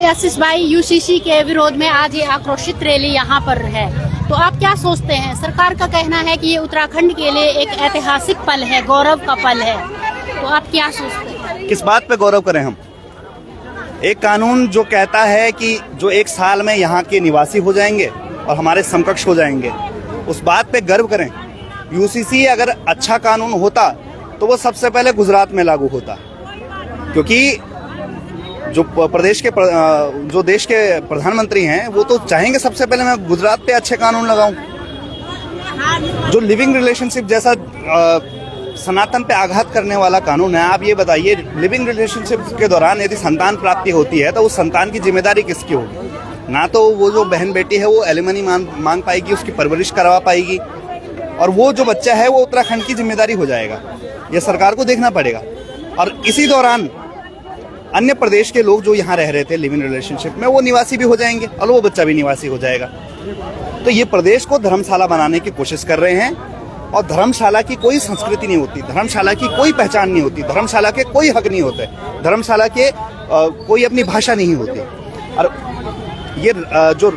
आशीष भाई, यूसीसी के विरोध में आज ये आक्रोशित रैली यहाँ पर है, तो आप क्या सोचते हैं? सरकार का कहना है कि ये उत्तराखंड के लिए एक ऐतिहासिक पल है, गौरव का पल है, तो आप क्या सोचते हैं? किस बात पे गौरव करें हम? एक कानून जो कहता है कि जो 1 साल में यहाँ के निवासी हो जाएंगे और हमारे समकक्ष हो जाएंगे, उस बात पे गर्व करें। यूसीसी अगर अच्छा कानून होता तो वो सबसे पहले गुजरात में लागू होता, क्योंकि जो जो देश के प्रधानमंत्री हैं वो तो चाहेंगे सबसे पहले मैं गुजरात पे अच्छे कानून लगाऊं। जो लिविंग रिलेशनशिप जैसा सनातन पे आघात करने वाला कानून है, आप ये बताइए, लिविंग रिलेशनशिप के दौरान यदि संतान प्राप्ति होती है तो उस संतान की जिम्मेदारी किसकी होगी? ना तो वो जो बहन बेटी है वो एलिमनी मांग पाएगी, उसकी परवरिश करवा पाएगी, और वो जो बच्चा है वो उत्तराखंड की जिम्मेदारी हो जाएगा। ये सरकार को देखना पड़ेगा। और इसी दौरान अन्य प्रदेश के लोग जो यहाँ रह रहे थे लिविंग रिलेशनशिप में, वो निवासी भी हो जाएंगे और वो बच्चा भी निवासी हो जाएगा। तो ये प्रदेश को धर्मशाला बनाने की कोशिश कर रहे हैं, और धर्मशाला की कोई संस्कृति नहीं होती, धर्मशाला की कोई पहचान नहीं होती, धर्मशाला के कोई हक नहीं होते, धर्मशाला के कोई अपनी भाषा नहीं होती। और ये जो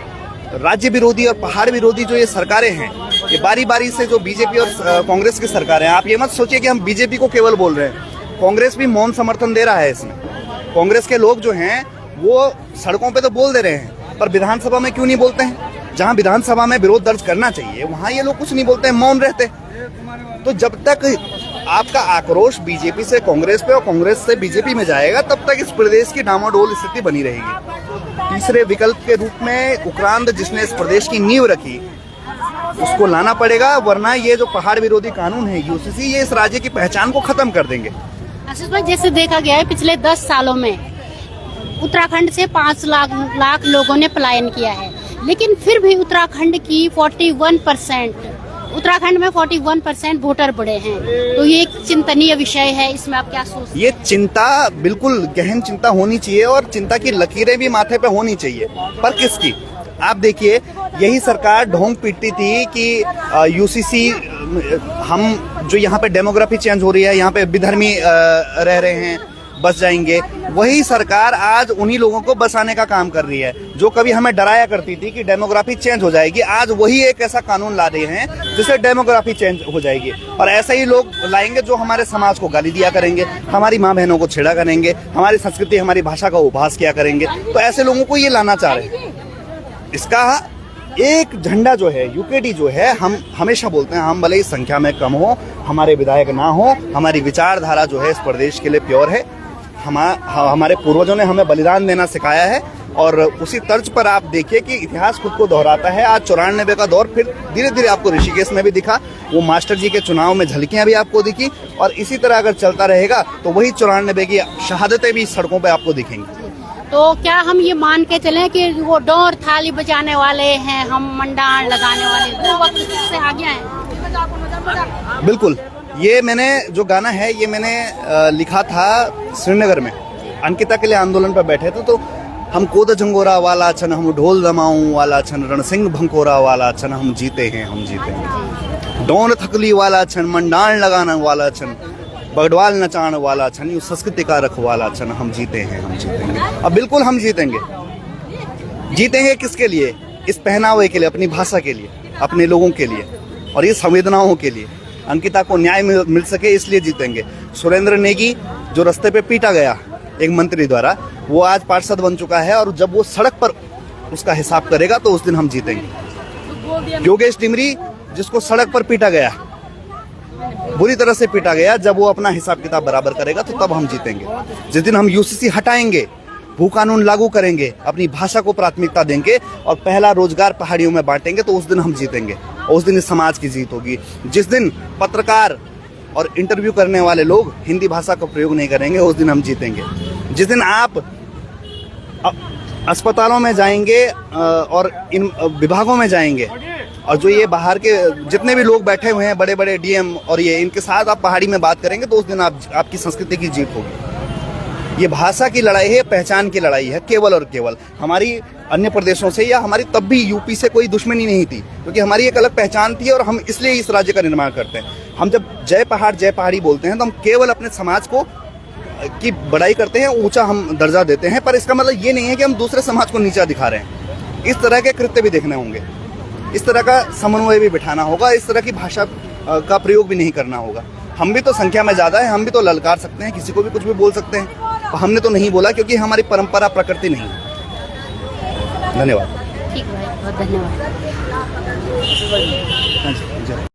राज्य विरोधी और पहाड़ विरोधी जो ये सरकारें हैं, ये बारी बारी से जो बीजेपी और कांग्रेस की सरकारें हैं, आप ये मत सोचिए कि हम बीजेपी को केवल बोल रहे हैं, कांग्रेस भी मौन समर्थन दे रहा है इसमें। कांग्रेस के लोग जो हैं वो सड़कों पे तो बोल दे रहे हैं, पर विधानसभा में क्यों नहीं बोलते हैं? जहां विधानसभा में विरोध दर्ज करना चाहिए वहां ये लोग कुछ नहीं बोलते हैं, मौन रहते। तो जब तक आपका आक्रोश बीजेपी से कांग्रेस पे और कांग्रेस से बीजेपी में जाएगा, तब तक इस प्रदेश की डामाडोल स्थिति बनी रहेगी। तीसरे विकल्प के रूप में उक्रांद जिसने इस प्रदेश की नींव रखी, उसको लाना पड़ेगा, वरना ये जो पहाड़ विरोधी कानून है यूसीसी, ये इस राज्य की पहचान को खत्म कर देंगे। आशीष भाई, जैसे देखा गया है पिछले 10 सालों में उत्तराखंड से 5 लाख लोगों ने पलायन किया है, लेकिन फिर भी उत्तराखंड में 41% वोटर बढ़े हैं, तो ये एक चिंतनीय विषय है। इसमें आप क्या सोचते हैं? ये चिंता बिल्कुल गहन चिंता होनी चाहिए, और चिंता की लकीरें भी माथे पे होनी चाहिए, पर किसकी? आप देखिए, यही सरकार ढोंग पीटती थी कि यूसीसी, हम जो यहाँ पे डेमोग्राफी चेंज हो रही है, यहाँ पे विधर्मी रह रहे हैं, बस जाएंगे। वही सरकार आज उन्हीं लोगों को बसाने का काम कर रही है जो कभी हमें डराया करती थी कि डेमोग्राफी चेंज हो जाएगी। आज वही एक ऐसा कानून ला रहे हैं जिससे डेमोग्राफी चेंज हो जाएगी, और ऐसे ही लोग लाएंगे जो हमारे समाज को गाली दिया करेंगे, हमारी माँ बहनों को छेड़ा करेंगे, हमारी संस्कृति हमारी भाषा का उपहास किया करेंगे। तो ऐसे लोगों को ये लाना चाह रहे हैं। इसका एक झंडा जो है, यूकेडी जो है, हम हमेशा बोलते हैं, हम भले ही संख्या में कम हो, हमारे विधायक ना हो, हमारी विचारधारा जो है इस प्रदेश के लिए प्योर है। हमारे पूर्वजों ने हमें बलिदान देना सिखाया है, और उसी तर्ज पर आप देखिए कि इतिहास खुद को दोहराता है। आज 94 का दौर फिर धीरे धीरे आपको ऋषिकेश में भी दिखा, वो मास्टर जी के चुनाव में झलकियां भी आपको दिखी, और इसी तरह अगर चलता रहेगा तो वही 94 की शहादतें भी सड़कों पर आपको दिखेंगी। तो क्या हम ये मान के चलें कि वो डोर थाली बजाने वाले हैं, हम मंडान लगाने वाले, वो वक्त से आ गया है? बिल्कुल। ये मैंने जो गाना है ये मैंने लिखा था श्रीनगर में, अंकिता के लिए आंदोलन पर बैठे थे। तो हम कोद झंगोरा वाला छन, हम ढोल दमाऊं वाला छन, रणसिंह भंकोरा वाला छन, हम जीते हैं हम जीते हैं। डोन थकली वाला छन, मंडान लगाना वाला छन, बगडवाल नचाण वाला छन, यू संस्कृति का रखवाला छन, हम जीते हैं हम जीतेंगे। अब बिल्कुल हम जीतेंगे। जीतेंगे किसके लिए? इस पहनावे के लिए, अपनी भाषा के लिए, अपने लोगों के लिए, और ये संवेदनाओं के लिए। अंकिता को न्याय मिल सके इसलिए जीतेंगे। सुरेंद्र नेगी जो रास्ते पे पीटा गया एक मंत्री द्वारा, वो आज पार्षद बन चुका है, और जब वो सड़क पर उसका हिसाब करेगा तो उस दिन हम जीतेंगे। योगेश डिमरी जिसको सड़क पर पीटा गया, बुरी तरह से पीटा गया, जब वो अपना हिसाब किताब बराबर करेगा तो तब हम जीतेंगे। जिस दिन हम यूसीसी हटाएंगे, भू कानून लागू करेंगे, अपनी भाषा को प्राथमिकता देंगे, और पहला रोजगार पहाड़ियों में बांटेंगे, तो उस दिन हम जीतेंगे, और उस दिन इस समाज की जीत होगी। जिस दिन पत्रकार और इंटरव्यू करने वाले लोग हिंदी भाषा का प्रयोग नहीं करेंगे, उस दिन हम जीतेंगे। जिस दिन आप अस्पतालों में जाएंगे और इन विभागों में जाएंगे, और जो ये बाहर के जितने भी लोग बैठे हुए हैं, बड़े बड़े डीएम और ये, इनके साथ आप पहाड़ी में बात करेंगे, तो उस दिन आपकी संस्कृति की जीत होगी। ये भाषा की लड़ाई है, पहचान की लड़ाई है, केवल और केवल। हमारी अन्य प्रदेशों से या हमारी तब भी यूपी से कोई दुश्मनी नहीं थी, क्योंकि हमारी एक अलग पहचान थी, और हम इसलिए इस राज्य का निर्माण करते हैं। हम जब जय पहाड़ी बोलते हैं तो हम केवल अपने समाज को की बड़ाई करते हैं, ऊंचा हम दर्जा देते हैं, पर इसका मतलब ये नहीं है कि हम दूसरे समाज को नीचा दिखा रहे हैं। इस तरह के कृत्य भी देखने होंगे, इस तरह का समन्वय भी बिठाना होगा, इस तरह की भाषा का प्रयोग भी नहीं करना होगा। हम भी तो संख्या में ज़्यादा है, हम भी तो ललकार सकते हैं, किसी को भी कुछ भी बोल सकते हैं। हमने तो नहीं बोला क्योंकि हमारी परंपरा प्रकृति नहीं है। धन्यवाद। ठीक भाई, बहुत धन्यवाद। हाँ जी।